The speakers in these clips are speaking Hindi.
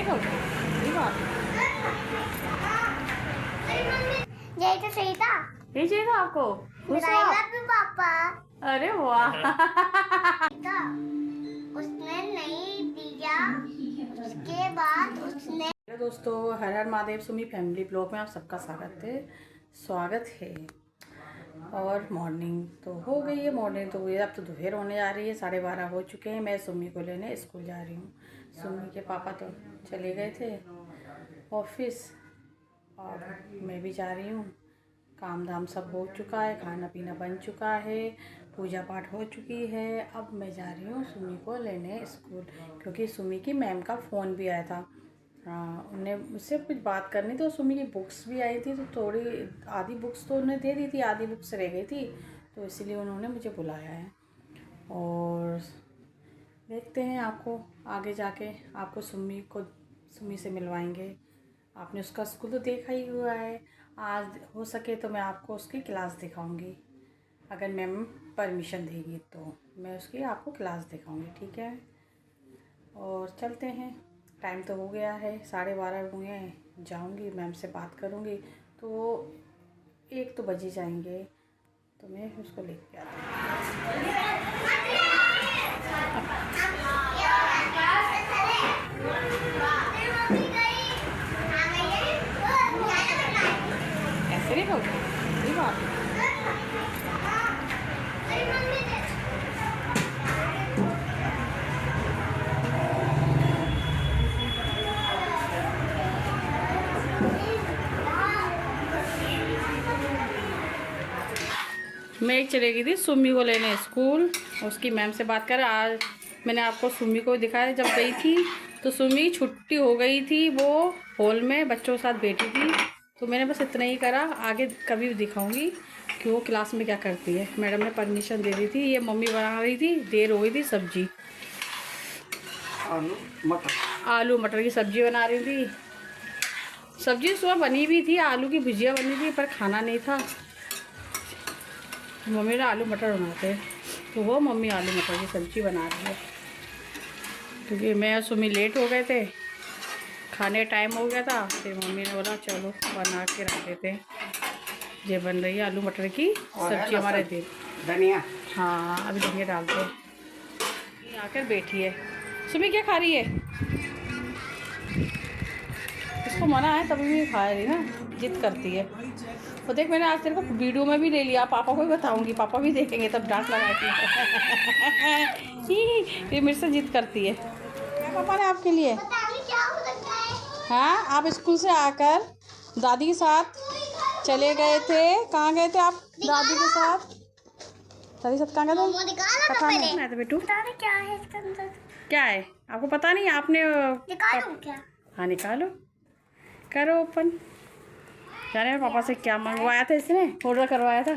तो सही बात यही तो सही था। यही चाहिए था आपको? खुश हो आप? पापा। अरे वाह उसने नहीं दिया, उसके बाद उसने। हेलो दोस्तों, हर हर महादेव सुमी फैमिली ब्लॉग में आप सबका स्वागत है। और मॉर्निंग तो हो गई है, मॉर्निंग तो हुई, अब तो दोपहर होने जा रही है, 12:30 हो चुके हैं। मैं सुमी को लेने स्कूल जा रही हूँ। सुमी के पापा तो चले गए थे ऑफिस और मैं भी जा रही हूँ। काम धाम सब हो चुका है, खाना पीना बन चुका है, पूजा पाठ हो चुकी है। अब मैं जा रही हूँ सुमी को लेने स्कूल, क्योंकि सुमी की मैम का फ़ोन भी आया था। हाँ, उन्हें मुझसे कुछ बात करनी, तो सुमी की बुक्स भी आई थी, तो थोड़ी आधी बुक्स तो उन्हें दे दी थी, आधी बुक्स रह गई थी, तो इसीलिए उन्होंने मुझे बुलाया है। और देखते हैं, आपको आगे जाके आपको सुमी से मिलवाएंगे। आपने उसका स्कूल तो देखा ही हुआ है। आज हो सके तो मैं आपको उसकी क्लास दिखाऊंगी, अगर मैम परमिशन देगी तो मैं उसकी आपको क्लास दिखाऊंगी, ठीक है। और चलते हैं, टाइम तो हो गया है, 12:30 हुए हैं। जाऊंगी, मैम से बात करूंगी, तो 1 तो बज ही जाएंगे, तो मैं उसको लेके आती हूँ। ऐसे नहीं बोलते, सही बात है। मैं एक चली गई थी सुमी को लेने स्कूल, उसकी मैम से बात कर। आज मैंने आपको सुमी को दिखाया, जब गई थी तो सुमी छुट्टी हो गई थी, वो हॉल में बच्चों के साथ बैठी थी, तो मैंने बस इतना ही करा। आगे कभी भी दिखाऊंगी कि वो क्लास में क्या करती है। मैडम ने परमिशन दे दी थी। ये मम्मी बना रही थी, देर हो गई थी, सब्जी आलू मटर की सब्जी बना रही थी। सब्जी सुबह बनी भी थी, आलू की भुजिया बनी थी, पर खाना नहीं था। मम्मी ने आलू मटर बनाते हैं, तो वो मम्मी आलू मटर की सब्ज़ी बना रही है, क्योंकि मैं और सुमी लेट हो गए थे, खाने टाइम हो गया था। फिर मम्मी ने बोला चलो बना के रख देते हैं। ये बन रही है आलू मटर की सब्ज़ी हमारे दिन। धनिया, हाँ, अभी धनिया डालते हैं। आकर बैठी है। सुमी क्या खा रही है? इसको मना है तभी भी खा रही ना, जिद करती है। तो देख, मैंने आज तेरे को वीडियो में भी ले लिया, पापा को भी बताऊंगी, पापा भी देखेंगे तब डांट लगाएगी। ये मेरे से जिद करती है। क्या पापा ने आपके लिए? हाँ, आप स्कूल से आकर दादी के साथ चले गए थे। कहाँ गए थे आप दादी के साथ? दादी के साथ कहाँ गए थे बेटू? क्या है आपको पता नहीं? आपने क्या? हाँ, निकालो, करो ओपन। जाने पापा से क्या मंगवाया था इसने, ऑर्डर करवाया था।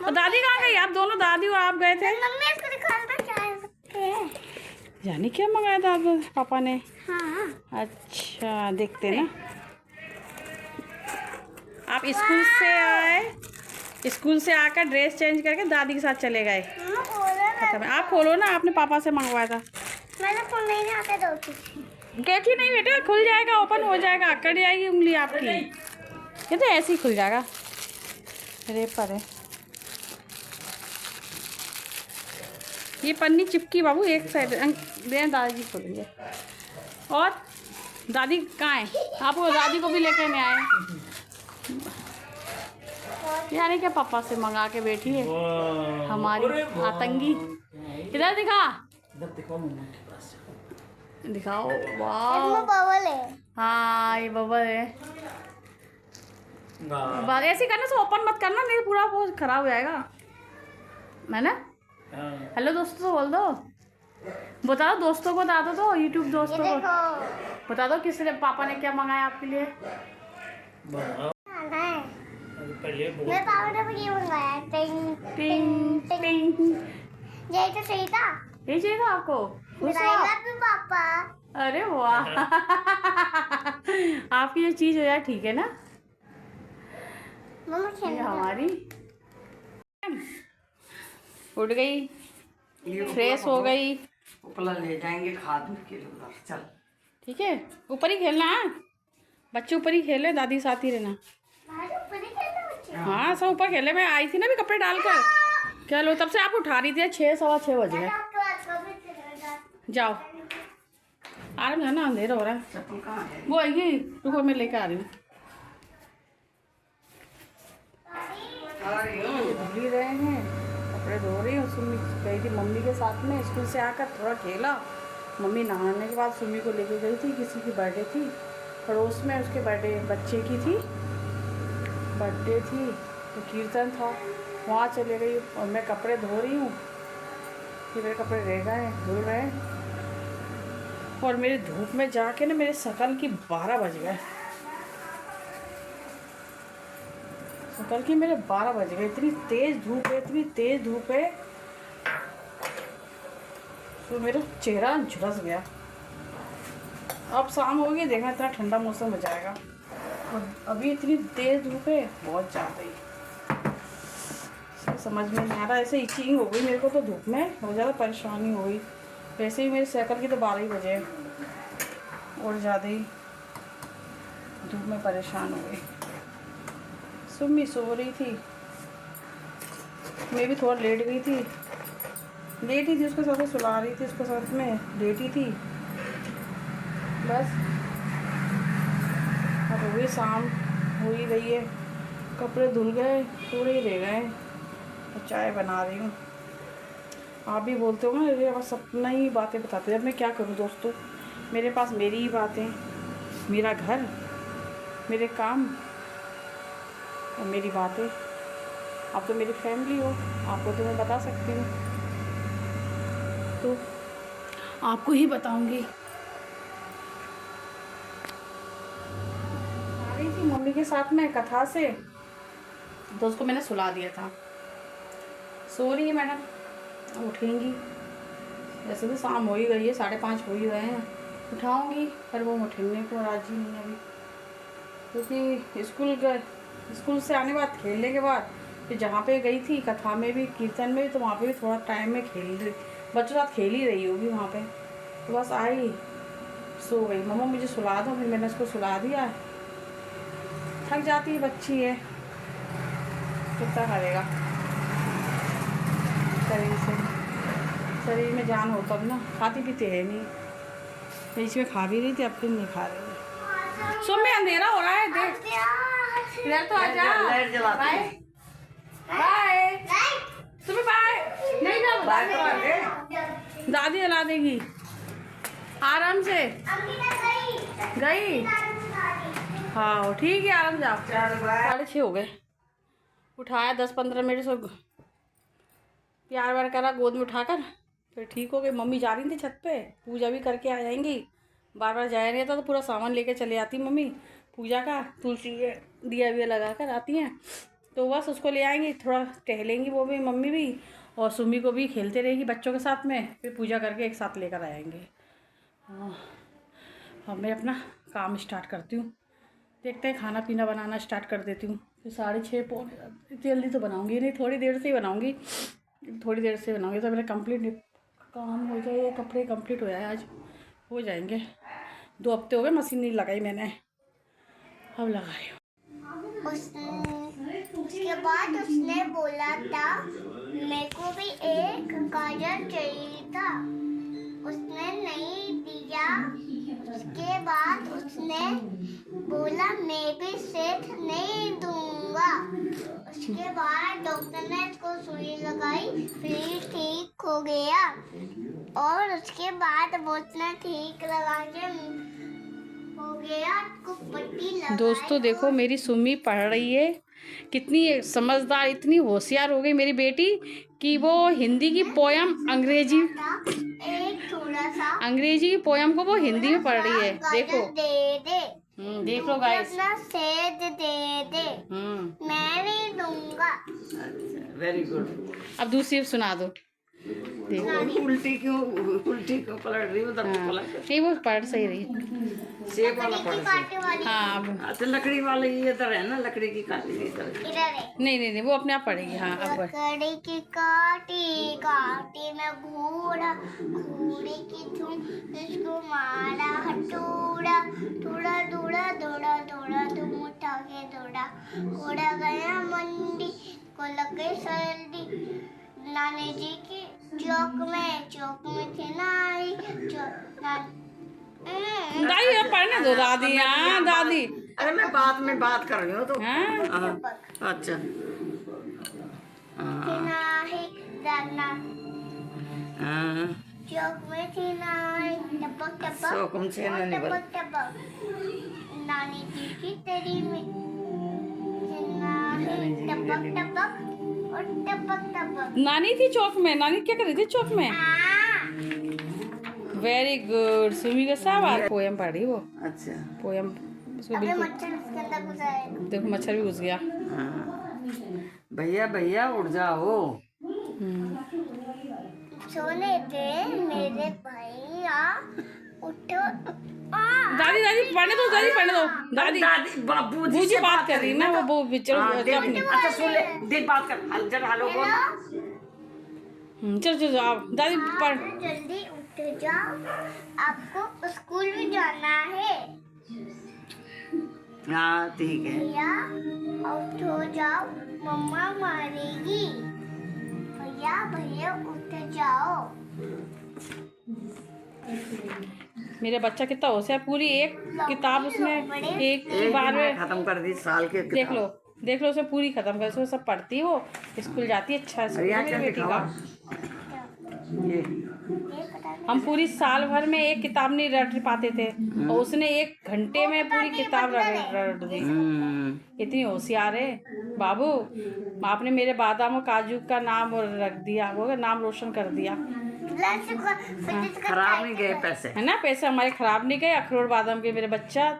और दादी कहाँ गई? आप दोनों, दादी और आप गए थे। मम्मी इसको दिखाना क्या है? जाने क्या मंगाया था आप पापा ने? हाँ। अच्छा, देखते ना। आप स्कूल से आए, स्कूल से आकर ड्रेस चेंज करके दादी के साथ चले गए। आप खोलो ना, आपने पापा से मंगवाया था। मैंने फोन नहीं आता दो। कैची नहीं बेटा, खुल जाएगा, ओपन हो जाएगा, कट जाएगी उंगली आपकी। ये तो ऐसे ही खुल जाएगा। अरे पर है ये पन्नी चिपकी बाबू, एक साइड दे, दादी खोलेंगे। और दादी कहाँ है? आपको दादी को भी लेके नहीं आए। यानी क्या पापा से मंगा के बैठी है हमारी आतंकी। इधर दिखाओ। वाह, बबल है। हाँ ये बबल है। बात ऐसे करने से ओपन मत करना, नहीं पूरा वो खराब हो जाएगा। है ना? हेलो दोस्तों तो बोल दो, बता दो दोस्तों को, बता दो तो यूट्यूब दोस्तों को बता दो किसने, पापा ने क्या मंगाया आपके लिए। मेरे पापा ने मुझे मंगाया टिंग टिंग टिंग। यही तो सही था। यही चाहिए था आपको? खुश हो आप? पापा। अरे वाह आपकी जो चीज़ हो जाए, ठीक है ना। ये हमारी उठ गई, फ्रेश हो गई। उपला ले जाएंगे खाद के लिए, चल ठीक है, ऊपर ही खेलना है बच्चे, ऊपर ही खेले, दादी साथ ही रहना। हाँ सब ऊपर खेले, मैं आई थी ना भी कपड़े डालकर। क्या लो, तब से आप उठा रही थी, 6 सवा 6 बज गए। जाओ आराम है ना, अंधेरा हो रहा है। वो आएगी, रुको मैं लेकर आ रही हूँ। धुल ही रहे हैं, कपड़े धो रही हूँ। सुमी गई थी मम्मी के साथ में, स्कूल से आकर थोड़ा खेला। मम्मी नहाने के बाद सुमी को लेके गई थी, किसी की बर्थडे थी पड़ोस में, उसके बर्थडे बच्चे की थी, बर्थडे थी तो कीर्तन था, वहाँ चले गई। और मैं कपड़े धो रही हूँ, फिर मेरे कपड़े रह गए, धुल रहे हैं। और मेरी धूप में जाके ना मेरे शकल की 12 बज गए, शकल की मेरे 12 बज गए। इतनी तेज़ धूप है, इतनी तेज़ धूप है, तो मेरा चेहरा झुलस गया। अब शाम होगी, देखना इतना ठंडा मौसम हो जाएगा। और अभी इतनी तेज़ धूप है, बहुत ज़्यादा ही, समझ में नहीं आ रहा। ऐसे इचिंग हो गई मेरे को तो धूप में, बहुत ज़्यादा परेशानी हो गई। वैसे ही मेरे शकल की तो 12 ही बजे, और ज़्यादा ही धूप में परेशान हो गई। सुम्मी सो रही थी, मैं भी थोड़ा लेट गई थी, लेटी थी, उसके साथ सुला रही थी, उसके साथ में लेटी थी बस। अब हो गई शाम, हो ही गई है, कपड़े धुल गए, थोड़े ही रह गए, और चाय बना रही हूँ। आप भी बोलते हो ना, ये बस अपना ही बातें बताते हैं। अब मैं क्या करूँ दोस्तों, मेरे पास मेरी ही बातें, मेरा घर, मेरे काम और मेरी बातें। आप तो मेरी फैमिली हो, आपको तो मैं बता सकती हूँ, तो आपको ही बताऊंगी। आ रही थी मम्मी के साथ में कथा से, तो उसको मैंने सुला दिया था। सो रही है मैडम, उठेंगी। वैसे तो शाम हो ही गई है, 5:30 हो ही गए हैं, उठाऊंगी, पर वो उठने को राजी नहीं है अभी, क्योंकि स्कूल से आने के बाद, खेलने के बाद, फिर जहाँ पे गई थी कथा में भी, कीर्तन में भी, तो वहाँ पे भी थोड़ा टाइम में बच्चों के साथ खेल ही रही होगी वहाँ पे। तो बस आई, सो गई। मम्मा मुझे सुला दो, फिर मैंने उसको सुला दिया। थक जाती है बच्ची है, कितना करेगा, शरीर में जान हो तब ना। खाती पीती है नहीं, बीच में खा भी रही थी, अब फिर नहीं खा रही है। सुन में अंधेरा हो रहा है, देख इधर तो आजा। बाय बाय, सुबह बाय। नहीं ना, दादी हिला देगी, आराम से। गई, हाँ ठीक है, आराम जाओ। 6:30 हो गए, उठाया 10-15 मिनट से, प्यार व्यार करा, गोद में उठाकर फिर ठीक हो गई। मम्मी जा रही थी छत पे, पूजा भी करके आ जाएंगी। बार बार जाया नहीं था तो पूरा सामान लेके चले आती मम्मी पूजा का, तुलसी दिया विया लगा कर आती हैं, तो बस उसको ले आएंगी, थोड़ा टहलेंगी वो भी, मम्मी भी, और सुमी को भी खेलते रहेगी बच्चों के साथ में, फिर पूजा करके एक साथ लेकर आएंगे। हाँ, अब मैं अपना काम स्टार्ट करती हूँ, देखते हैं, खाना पीना बनाना स्टार्ट कर देती हूँ। फिर 6:30 पौने, जल्दी तो बनाऊँगी नहीं, थोड़ी देर से ही बनाऊँगी, थोड़ी देर से बनाऊँगी तो मेरा कंप्लीट काम हो जाए। कपड़े कंप्लीट हो जाए, आज हो जाएंगे। 2 हफ्ते हो गए मशीन नहीं लगाई मैंने, अब लगा रही हूँ। उसके बाद उसने बोला था मेरे को भी एक काजल चाहिए था, उसने नहीं दिया। उसके बाद उसने बोला मैं भी सेठ नहीं दूंगा। उसके बाद डॉक्टर ने इसको सुई लगाई, फिर ठीक हो गया। और उसके बाद वो उसने ठीक लगा के हो गया, को पट्टी लगाई। दोस्तों देखो, मेरी सुमी पढ़ रही है, कितनी समझदार, इतनी होशियार हो गई मेरी बेटी कि वो हिंदी की पोयम अंग्रेजी की पोयम को वो हिंदी में पढ़ रही है। देखो, दे दे, देख लो गाइस, अपना सेज दे दे, मैं भी दूंगा। Very good. अब दूसरी सुना दो। देखो उल्टी क्यों पलट रही हो, उधर को पलट। नहीं, वो पढ़ सही रही। सेब वाला पढ़ काटे वाली हाँ, तो लकड़ी वाले ये इधर है ना, लकड़ी की काटी इधर। इधर है। नहीं, वो अपने आप पढ़ेगी। हाँ, अब लकड़ी की काटी काटी में घोड़ा, घोड़े की धूम, इसको मारा हटो थोड़ा दौड़ा दौड़ा दौड़ा धूम उठा के दौड़ा घोड़ा गया मंडी को लग गई सर्दी नानी जी की चौक में थे नाई दादी अब पढ़ने दो दादी। हाँ दादी। अरे मैं बात कर रही हूँ तो। हाँ हाँ, अच्छा। नाई दाना हाँ, चौक में थी नाई टपक टपक शोकम से नहीं बोल। टपक टपक नानी जी की तेरी में थी नाई टपक टपक और टपक टपक नानी थी चौक में। नानी क्या कर रही थी चौक में? Very good. सुमी का सब बार पोयम पढ़ी वो। अच्छा। पोयम उसको अबे बिल्कुल। मच्छर उसके अंदर घुसा है देखो मच्छर भी घुस गया। हाँ। भैया भैया उठ जाओ। सोने दे मेरे भैया उठो दादी दादी पढ़ने दो दादी पढ़ने दो दादी। दादी बाबूजी बूजी से बात कर रही ना वो चलो हाँ, देख, अपनी। अच्छा सुन ले, देख बात कर। जरा हेलो बोल। चलो चलो आप दादी पढ़। जल्दी उठ जाओ आपको स्कूल भी जाना है हाँ ठीक है। भैया उठ जाओ मम्मा मारेगी भैया भैया उठ जाओ मेरा बच्चा कितना होशियार। पूरी एक किताब उसने एक एक बार दिन में में खत्म कर दी साल के देख लो उसे पूरी खत्म कर। उसको सब पढ़ती है वो स्कूल जाती है। अच्छा स्कूल है यहाँ मेरी क्या बेटी लिखा का। हुआ? ये ये पता नहीं हम पूरी साल भर में एक किताब नहीं रट पाते थे और उसने 1 घंटे में पूरी किताब रट दी। इतनी होशियार है बाबू। आपने मेरे बादाम और काजू का नाम रख दिया वो नाम रोशन कर दिया खराब नहीं गए पैसे। है ना। पैसे हमारे खराब नहीं गए। अखरोट बादाम के मेरे बच्चा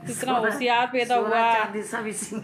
कितना होशियार पैदा सोना हुआ। चांदी सब इसी में।